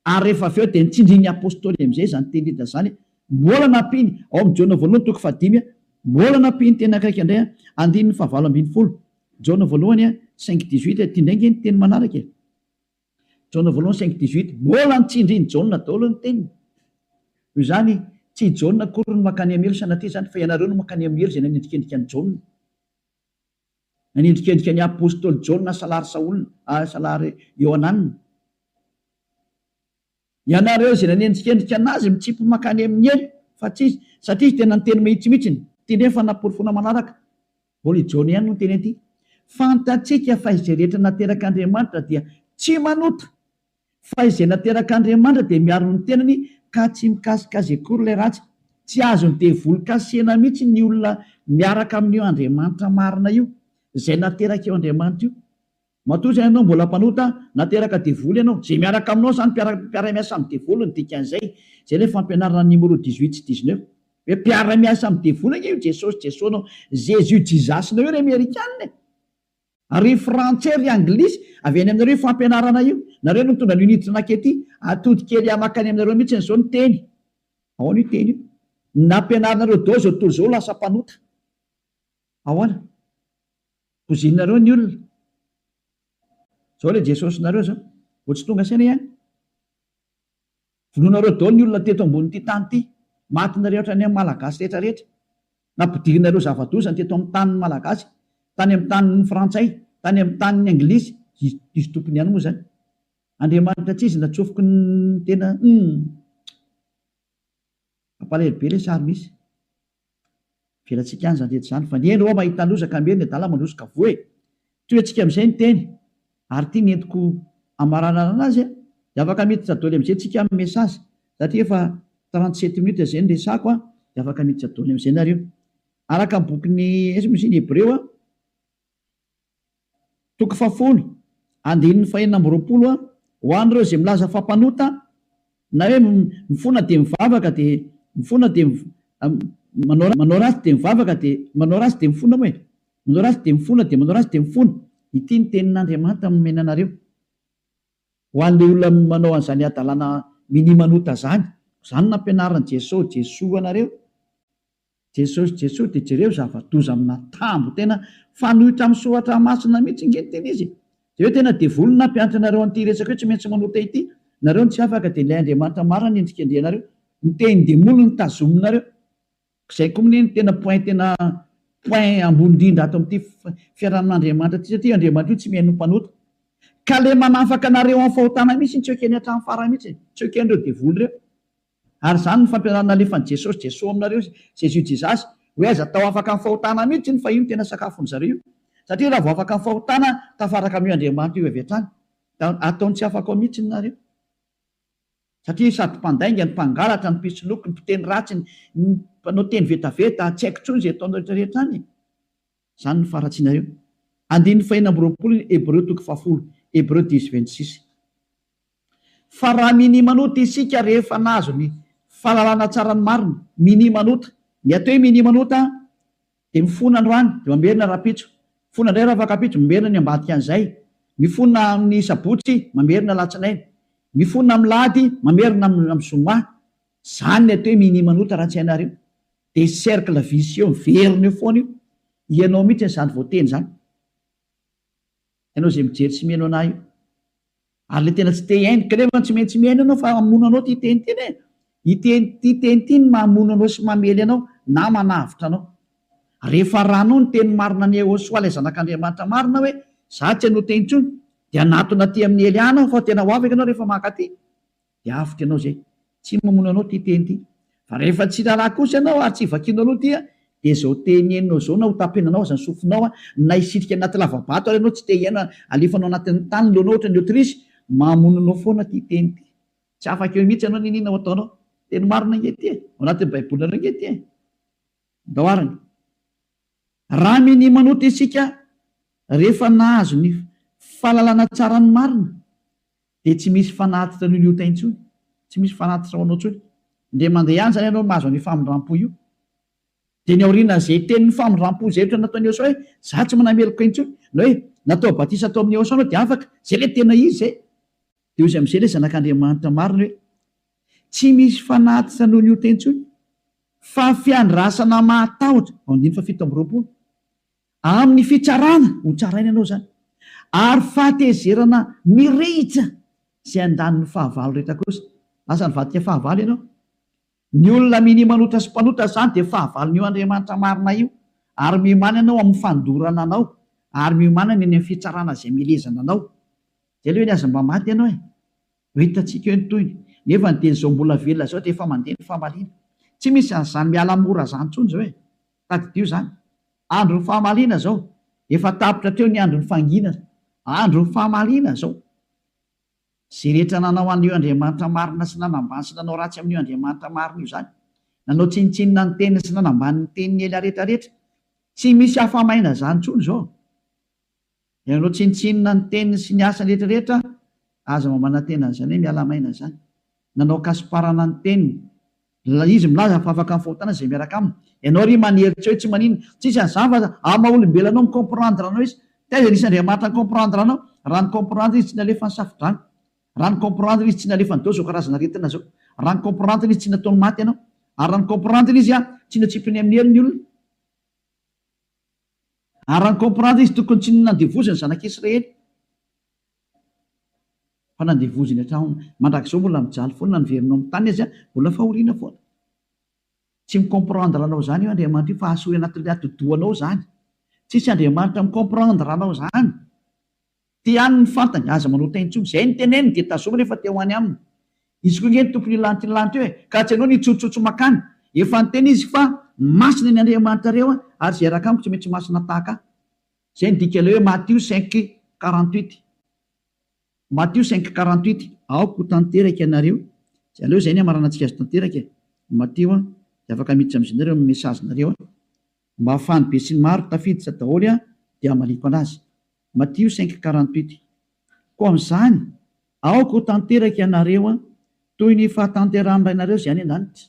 Ary rehefa avy eo dia nitsindrin'ny apôstôly am'izay zany teny hita zany. Mbola nampiny ao amin'ny Jaona voalohany toko 5. Mbola nampiny teny akaiky indray 9:9. Jaona voalohany 5:18 ty ndray ny teny manaraka. Jaona voalohany 5:18 mbola nitsindrin'ny Jaona daholo ny teniny. Io zany tsy Jaona akory no makany amelo sanatria zany fa ianareo no makany amelo zay nanendrikendrika ny Jaona. Nanendrikendrika ny apôstôly Jaona salary Saolina, salary Ioananina. Ianareo zay nanendrikendrika anazy mitsipy makany amin'ny elo fa tsy satria tena ny teny mihitsimihitsiny. Ty ndray fa naporofona manaraka. Mbola i Jaona ihany no teny aty. Fantatsika fa izay rehetra naterak'Andriamanitra dia tsy manota. Fa izay naterak'Andriamanitra dia miaro ny tenany ka tsy mikasikazy akory ilay ratsy. Tsy azony devoly kasena mihitsy ny olona miaraka amin'io Andriamanitra marina io. Izay nateraka eo Andriamanitra io. Matoa zay ianao mbola mpanota nateraka devoly ianao. Zay miaraka aminao zany mpiara-miasa amin'ny devoly ny dika an'izay. Zay ilay fampianarana numéro 18 sy 19. Hoe mpiara-miasa amin'ny devoly io Jesosy Jesosy nao. Jésus Jesus nao io ry Amerikanina. Ary frantsay ry anglisy avy any aminareo fampianarana io. Nareo no mitondra ny unité nakety atody kely amakany aminareo mihitsy n'izao ny teny. Ahoana io teny io? Nampianaranareo dao zao tontolo zao lasa mpanota. Ahoana? Pozinareo ny olona. Zao le Jesosy nareo zao. Vao tsy tonga saina ihany. Vonoanareo dao ny olona teto ambony ity tany ity. Matinareo ohatrany amin'ny malagasy rehetra rehetra. nampidirinareo zava-dozany teto amin'ny tanin'ny malagasy, tany amin'ny tanin'ny frantsay, tany amin'ny tanin'ny anglisy, izy tompony ihany moa zany. Andriamanitra tsy izy natsofoko ny tena ampalahelo le sary misy velantsika any zany rehetra zany, fa ny eny ao mahita lozaka meny ny adala mandrosika voe toetsika amin'izay ny teny ary tia nentiko amaranana anazy dia afaka miditra daholo amin'izay tsika amin'ny mesazy satria efa 37 minutes zay ny resako dia afaka miditra daholo amin'izay nareo araka ny bokyny misy ny Hebreo toko 10 andininy 420 ho an'ireo izay milaza fampanota na hoe mifona dia mivavaka dia mifona dia manao ratsy dia mivavaka dia manao ratsy dia mifona moa manao ratsy dia mifona dia manao ratsy dia mifona. Ity ny tenin'Andriamanitra nomena anareo ho an'ilay olona manao an'izany adalana minimanota zany nampianaran'i Jesosy anareo. Jesosy dia jereo zava-doza amina tambo tena fanohitra amin'ny soratra masina mihitsy nge teny izy dia hoe tena devolona mpianatra anareo an'ity resaka hoe tsy maintsy manota ity nareo tsy afaka dia ilay Andriamanitra marina endrika andrianareo ny teny demono ny tazominareo izay koa ny tena point ambony indrindra ato amin'ity fiarahan'Andriamanitra ity satria Andriamanitra io tsy miheno mpanota ka le manafaka anareo amin'ny fahotana mihitsy tsy ekeny hatramin'ny farany mihitsy tsy eken'ireo devoly ireo ary izany ny fampianarana alefan'i Jesosy aminareo Jesus hoe aza atao afaka amin'ny fahotana mihitsy ny fa io ny tena sakafony zareo satria raha vao afaka amin'ny fahotana tafaraka amin'io Andriamanitra io avy hatrany ataony tsy afaka ao mihitsy nareo satria sady mpandainga ny mpangalatra ny mpisoloky ny mpiteny ratsy ny mpanao teny vetaveta tsy haiko intsony izay ataonao rehetrarehetra any izany ny faratsinareo. Andininy 420 Hebreo toko 10 Hebreo 10:26 fa raha minimanota isika rehefa nazo ny fahalalana tsara ny marina minimanota ny atao hoe minimanota dia mifona androany dia mamerina rapitso mifona indray raha afaka pitso mamerina ny ambadika an'izay mifona amin'ny sabotsy mamerina latsinainy mifona amin'ny lahady mamerina amin'ny zoma zany ny atao hoe minimanota raha tsy hainareo dia cercle vicieux miverina eo foana io ianao mihitsy n'izany voateny zany ianao izay mijery tsy mihaino anahy io ary le tena tsy te hainy kanefa tsy maintsy mihaino ianao fa mamono anao ty teny teny ty teny ty ny mamono anao sy mamely anao na manavitra anao rehefa ranao ny teny marina ny Hosoa ilay zanak'Andriamanitra marina hoe za tsy hanao teny intsony dia anatona ty amin'ny Eliana fa tena ho afaka ianao rehefa maka ty dia afitra ianao zay tsy mamono anao ty teny ty fa rehefa tsy raharaha kosa ianao ary tsy vakino anao ty dia zao teny enao zao na ho tapenanao aza ny sofinao na isitrika anaty lavabato ary ianao tsy te hiaina alefanao anatin'ny tany loanao ohatra ny Aotrisy mamono anao foana ty teny ty tsy afaka eo mihitsy ianao ninina ho ataonao teny marina nge ty ao anatin'ny baibolina nge ty daoarany raha minimanota isika rehefa nahazo ny fahalalana tsara ny marina dia tsy misy fanatitra noho ota intsony tsy misy fanatitra ao anao intsony dia mandeha ihany zany ianao mahazo ny famindram-po io dia ny aoriana izay tenin'ny famindram-po izay ohatra nataon'ny Hosoa hoe za tsy manameloko intsony na hoe natao batisa atao amin'ny Hosoa anao dia afaka zay le tena izy zay dia izy amin'izay le zanak'Andriamanitra marina hoe tsy misy fanatitra noho ny ota intsony fa fiandrasana mahatahotra andiny fa 7 amin'ny fitsarana ho tsaraina ianao zany ary fahatezerana mirehitra izay andaniny fahavalo rehetra kosa lasa nivadika fahavalo ianao ny olona minimanota sy mpanota zany dia fahavalon'io Andriamanitra marina io ary miomana ianao amin'ny fandorana anao ary miomana ny any amin'ny fitsarana izay milezana anao zay le hoe ny aza mba maty ianao ho hitantsika eo ny toyny nefa ny teny zao mbola velona zao dia efa mandeha ny fahamaliana tsy misy an'izany miala mora zany intsony zao tadidio zany andron'ny fahamaliana zao efa tapitra treo ny andron'ny fanginana andron'ny fahamaliana zao zay rehetra nanao an'io Andriamanitra marina sy nanambany sy nanao ratsy amin'io Andriamanitra marina io zany nanao tsinitsinina ny teniny sy nanambany ny teniny ela rehetrarehetra tsy misy hafamaina zany intsony zao nanao tsinitsinina ny teniny sy ny asany rehetrarehetra aza mamana tena zany hoe miala maina zany nanao kasiparana ny teniny izy milaza fa afaka amin'ny fahotana izay miaraka aminy ianao ry maneritra hoe tsy manina tsisy an'izany fa ama olombelonao micomprendre anao izy taiza nisy Andriamanitra ny comprendre anao raha ny comprendre izy tsy nalefa ny safidrano raha ny comprendre izy tsy nalefa ny dao zao karazana retina zao raha ny comprendre izy tsy nataony maty ianao ary raha ny comprendre izy tsy natsipiny amin'ny herin'ny olona ary raha ny comprendre izy tokony tsy nandevoziny zanak'Israely fa nandevoziny hatrao mandrak'izao mbola mijaly foana na niverinao amin'ny tany izy mbola fahoriana foana tsy micomprendre anao zany io Andriamanitra io fa asory anatin'ny atodoanao zany. Tsisy Andriamanitra micomprendre anao zany. Ty any ny fantany aza manao taintsony zay ny teneny dia tazoma rehefa te ho any aminy. Izy koa ny tompony lanty eo ka tsy ianao nitsotsotso makany. Efa nyteny izy fa masina ny Andriamanitra reo ary zay raka amiko tsy maintsy masina tahaka. Zay ny dika ilay hoe Matthieu 5:48. Matthieu 5:48 aoko tanteraka ianareo. Aleo zay ny amaranantsika azy tanteraka. Matthieu dia afaka miditra amin'izinareo amin'ny mesazinareo. Mba hafahany be sy ny maro tafiditra daholo dia maliko anazy. Matthieu 5:48. Koa amin'izany aoko tanteraka ianareo toy ny fahatanteran'ny rainareo zay any an-danitra.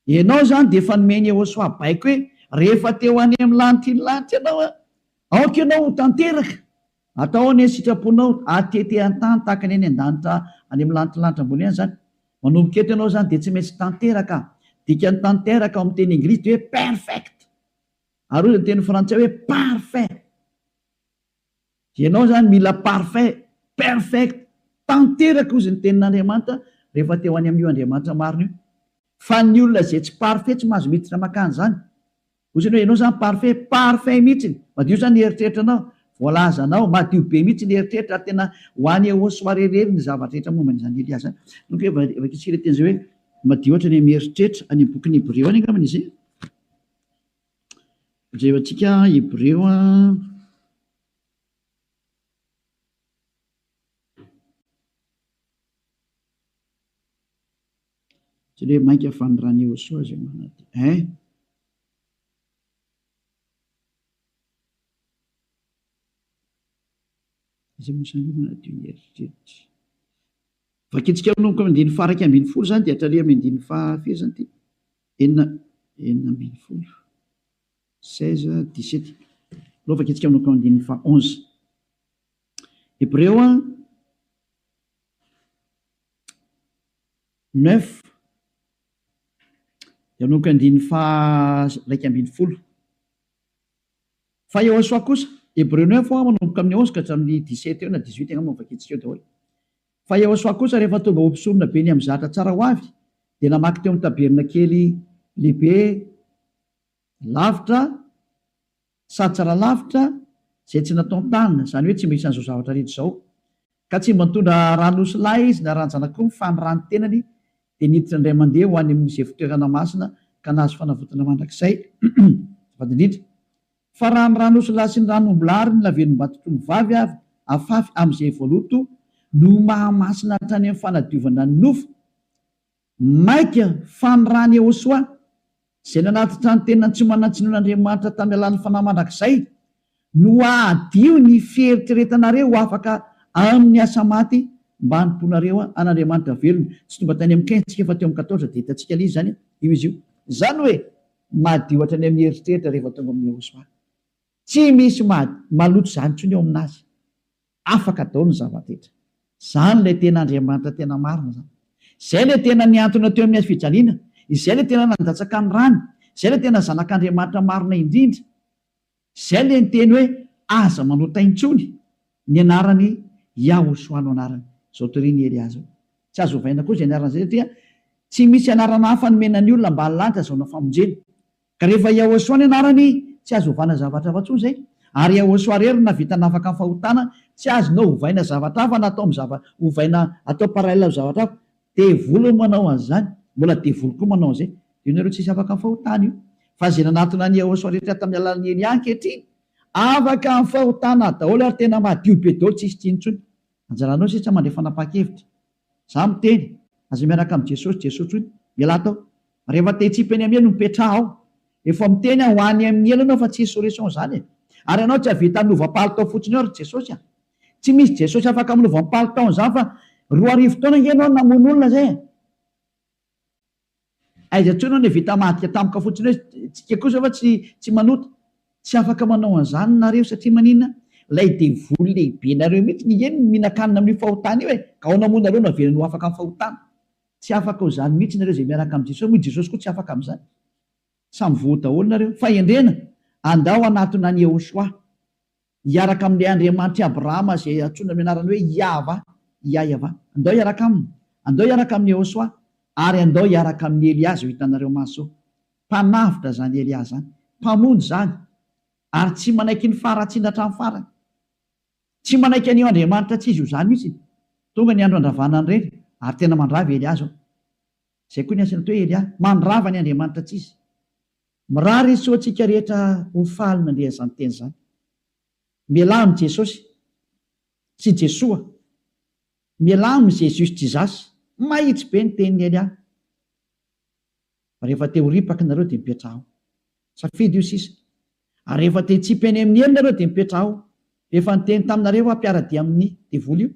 Ianao zany dia efa nomeny Iehosoa baiko hoe rehefa teo any amin'ny lanitra ianao aoka ianao tanteraka. Atao ny sitraponao atete an-tany tahaka ny any an-danitra any amin'ny lanitra ambony any zany. Manomboka eto ianao zany dia tsy maintsy tanteraka. Dikany tanteraka ao amin'ny teny Anglisy dia hoe perfect. Ary ny teny frantsay hoe parfait. Ianao zany mila parfait, perfect, tanteraka ozy ny tenin'Andriamanitra rehefa teo any amin'io Andriamanitra marina io. Fa ny olona zay tsy parfait tsy mahazo miditra makany zany. Ozy hoe ianao zany parfait mihitsy. Madio zany eritreritra anao. Voalaza anao madio be mihitsy ny eritreritra tena ho any Iehosoa rerery ny zavatra rehetra momba n'izany Elias. Donc vakitsika teny zay hoe madio ohatra ny mieritreritra any bokin'ny Hébreu any angambany izy. Jereo antsika Hébreu tsy le mainka fanirany Iehosoa zay manaty. Izay mosany manadio ny eritreritra. Vakitsika manomboka amin'ny andiny faraka ambin'ny folo zany dia hatralia amin'ny andiny fahafiry zany ty. Enina ambin'ny folo. 16-17. Aloha vakitsika manomboka amin'ny andiny faha 11. Hébreu 9. Dia manomboka andiny faha raika ambin'ny folo. Fa Iehosoa kosa Hébreu 9 manomboka amin'ny 11 ka hatramin'ny 17 eo na 18 angamba vakitsika eo daholo. Fa Iehosoa kosa rehefa tonga ompisorona be ny amin'ny zatra tsara ho avy dia namaky teo amin'ny tabernakely lehibe lavitra sady tsara lavitra zay tsy natao tanina, zany hoe tsy misy an'izao zavatra rehetra izao. Ka tsy mba nitondra ranosy lahy izy na ranjanak'omby fa ny rano tenany dia niditra indray mandeha ho any amin'izay fitoerana masina ka nahazo fanavotana mandrakizay. Vadindrindra fa raha ny ranosy lahy sy ny ranomby lahy ary ny lavelom-batotra ny vavy avy afafy amin'izay voaloto no mahamasina hatrany amin'ny fanadiovana ny nofo maika fa ny rany Iehosoa zay nanatitra ny tena tsy manantsinon'Andriamanitra tamin'ny alalan'ny fanahy mandrakizay no adio ny fieritreretanareo ho afaka amin'ny asa maty mba hanimponareo an'Andriamanitra velona. Tsy tonga tany amin'ny 15 tsika fa teo amin'ny 14 dia hitantsika ilay zany io izy io. Zany hoe madio hatrany amin'ny eritreritra rehefa tonga amin'ny Iehosoa. Tsy misy maloto zany intsony eo aminazy. Afaka daholo ny zava-detra. Zany ilay tena Andriamanitra tena marina zany. Izay ilay tena niantona teo amin'ny fijaliana. Izay ilay tena nandatsaka ny rano. Izay ilay tena zanak'Andriamanitra marina indrindra. Izay ilay niteny hoe aza manota intsony ny anarany Iehosoa no anarany. Zao toriany Elias. Tsy azo ovaina koa izay anarana izay satria tsy misy anarana hafa nomenany olona mba halanitra zao na famonjena. Ka rehefa Iehosoa ny anarany tsy azo ovana zavatra hafa intsony izay. Ary Iehosoa rery na vita nafaka amin'ny fahotana tsy azonao ovaina zavatra hafa na atao ovaina atao parallela amin'ny zavatra hafa. Devoly manao an'izany, mbola devoly koa manao an'izay. Io nareo tsisy afaka amin'ny fahotana io. Fa izay nanatona ny Iehosoa rehetra tamin'ny alalan'ny Elia ankehitriny afaka amin'ny fahotana daholo ary tena madio be daholo tsisy tsinontsony. Anjaranao sisa mandray fanapa-kevitra. Za miteny aza miaraka amin'ny Jesosy hoy miala tao. Rehefa te hitsipy any amin'ny elo mipetraha ao. Efa miteny ho any amin'ny elo anao fa tsy solution zany. Ary anao tsy havita nova-palitao fotsiny eo ary Jesosy. Tsy misy Jesosy afaka minova-palitao zany fa 2 taona ianao namono olona zay. Aiza tsony ny vita madika tampoka fotsiny hoe tsika kosa fa tsy manota. Tsy afaka manao an'izany nareo satria manina lay devoly lehibe nareo mihitsy ny eny mihinan-kanina amin'ny fahotana io ka ao namono nareo navelany ho afaka amin'ny fahotana. Tsy afaka ho zany mihitsy nareo zay miaraka amin'ny Jesosy. Moa Jesosy koa tsy afaka amin'izany. Samy voa daholo nareo. Fa endrena andao anatona ny Iehosoa hiaraka amin'ilay Andriamanitra Abrahama zay antsoina amin'ny anarany hoe Yahva. Andao hiaraka aminy. Andao hiaraka amin'ny Iehosoa ary andao hiaraka amin'ny Eliazy ho hitanareo maso mpanavitra zany Eliazy zany, mpamonjy zany, ary tsy manaiky ny faratsiana hatramin'ny farany, tsy manaiky an'io Andriamanitra tsy izy io zany mihitsy. Tonga ny andro andravanany reny ary tena mandrava Eliazy. Zay koa ny asany atao hoe Eliazy, mandrava ny Andriamanitra tsy izy. Mirary izy so antsika rehetra ho faly nandeha izany teny zany. Mialamy Jesosy sy Jesoa, mialamy Jesosy tsy zasy, mahitsy be ny tenin'ny Eliazy. Rehefa te ho ripaka nareo dia mipetraho, safidy io sisa. Ary rehefa te hitsipy any amin'ny elo nareo dia mipetraho. Rehefa niteny taminareo ampiaradia amin'ny devoly io,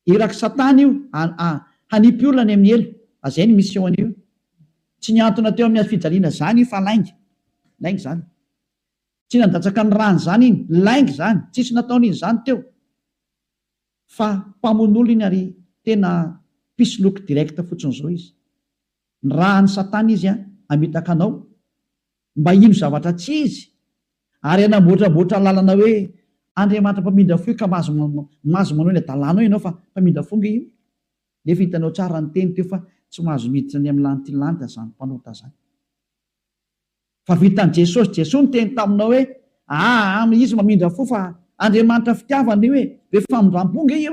iraky Satana io hanipy olona any amin'ny elo. Azay ny mission io. Tsy niantona teo amin'ny fijaliana zany io fa laingy zany. Tsy nandatsaka ny rano zany iny, laingy zany, tsisy nataony zany teo. Fa mpamono iny ary tena pisoloky direct fotsiny zao izy. Ny rahan'ny Satana izy amitaka anao mba ino zavatra tsy izy, ary anamboatraboatra lalana hoe Andriamanitra mpamindra fo ka mazo manao ny adalàna ianao fa mpamindra fonga io. Nefa hitanao tsara ny teny teo fa tsy mahazo miditra ny amin'ny lantilanta zany mpanota zany. Fa vitan'i Jesosy, Jesosy ny teny taminao hoe izy mamindra fo fa Andriamanitra fitiavana io be famindram-ponga io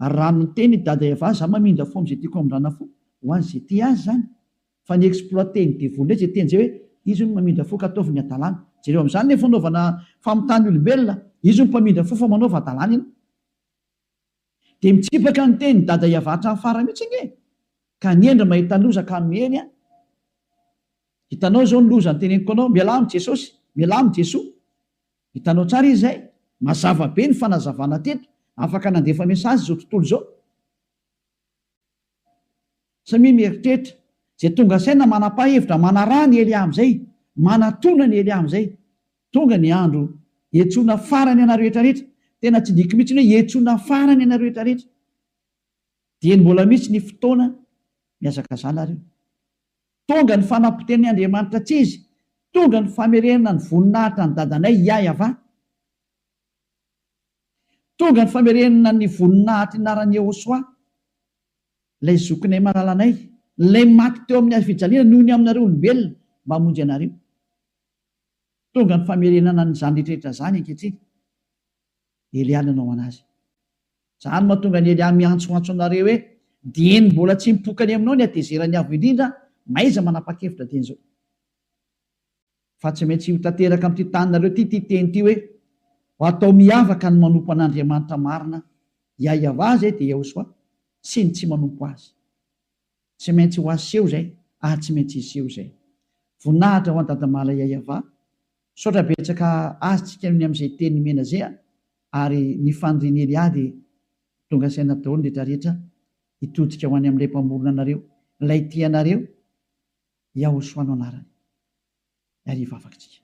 Ary raha ny teny dada Eva za mamindra fo am'izay tiako amindrana fo ho an'izay ty azy zany. Fa ny exploité ny devoly zay teny zay hoe izy no mamindra fo ka ataovy ny adalàna. Jereo amin'izany ny fanaovana famitany olombelona, izy no mpamindra fo fa manaova adalàna iny. Dia mitsipaka ny teny dada Eva hatramin'ny farany mihitsy iny ka niendra mahita loza ka miheny hitanao zao ny loza ny teneniko anao, mialamy Jesosy, mialamy Jesoa. Hitanao tsara izy zay, mazava be ny fanazavana teto, afaka nandefa mesazy zao tontolo zao. Samy mieritreritra zay tonga saina manapa-hevitra manarà ny Elia am'izay, manatona ny Elia am'izay. Tonga ny andro hiantsoana farany ana rehetra rehetra. Tena tsy diky mihitsy hoe hiantsoana farany ana rehetra rehetra. Dia mbola mihitsy ny fotoana miazakazala reo. Tonga ny fanapoteny Andriamanitra tsy izy, tonga ny famerenana ny voninahitra ny dadanay Yahva, tonga ny famerenana ny voninahitra inaran'ny Yehosoa, ilay zokinay maralanay, ilay maty teo amin'ny hazo fijaliana noho ny aminareo olombelona mba hamonjy anareo. Tonga ny famerenana nyzany rehetrarehetra zany ankehitriny. Elia nanao anazy. Zany mahatonga ny Elia miantsoantso anareo hoe dieny mbola tsy mipokany aminao ny atezerany avo indrindra, maiza manapa-kevitra teny zao. Fa tsy maintsy ho tanteraka amin'ity taninareo ty teny ty hoe ho atao miavaka ny manompo an'Andriamanitra marina, Yahva zay dia Yehosoa, sy ny tsy manompo azy. Tsy maintsy ho aseho zay, tsy maintsy iseho zay. Voninahitra ho an-dadamala Yahva, saotra betsaka azytsika ny amin'izay teny mena zay ary ny fandriany Eliady tonga saina daholo rehetra rehetra hitodika ho any amin'ilay mpamorona anareo, ilay tianareo Yehosoa no anarany. Ariva afakitsika.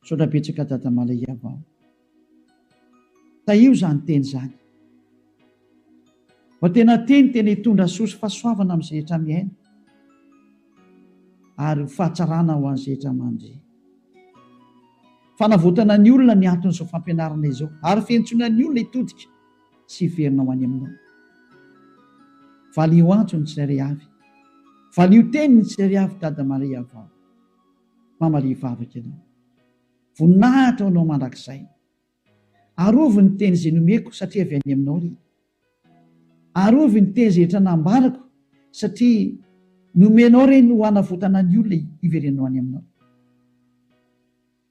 Saotra betsaka dadamala Yahva. Taio zany teny zany. Fa tena teny hitondra soso fahasoavana amin'izay rehetra miaina ary fahatsarana ho an'izay rehetra mandry. Fanavotana ny olona ny anton'izao fampianarana izao ary fiantsoana ny olona hitodika sy hiverina ho any aminao. Valio antso ny tsirairay avy, valio teny ny tsirairay avy dadamala Yahva. Mamalia vavaka ianao, voninahitra anao mandrakizay, arovy ny teny izay nomeko satria avy any aminao ry. Arovy ny teny izay rehetra nambarako satria nomenao reny ho hanavotana ny olona hiverenao any aminao.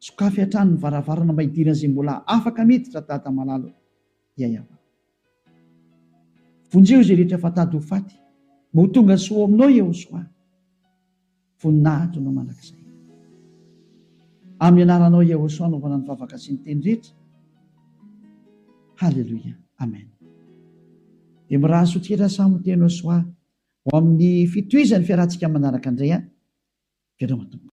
Sokafy hatrany ny varavarana mba hidirana izay mbola afaka miditra dada malalo Yahva. Vonjeo izay rehetra fatady ho faty, mba ho tonga soa aminao Yehosoa, voninahitra anao mandrakizay. Amin'ny anaranao Yehosoa anaovana ny vavaka sy ny teny rehetra. Halleluia, amen. Dia mirahaso tsira samy teny Yehosoa ho amin'ny fitohizan'ny fiarahantsika manaraka indray. Vedra matomboka.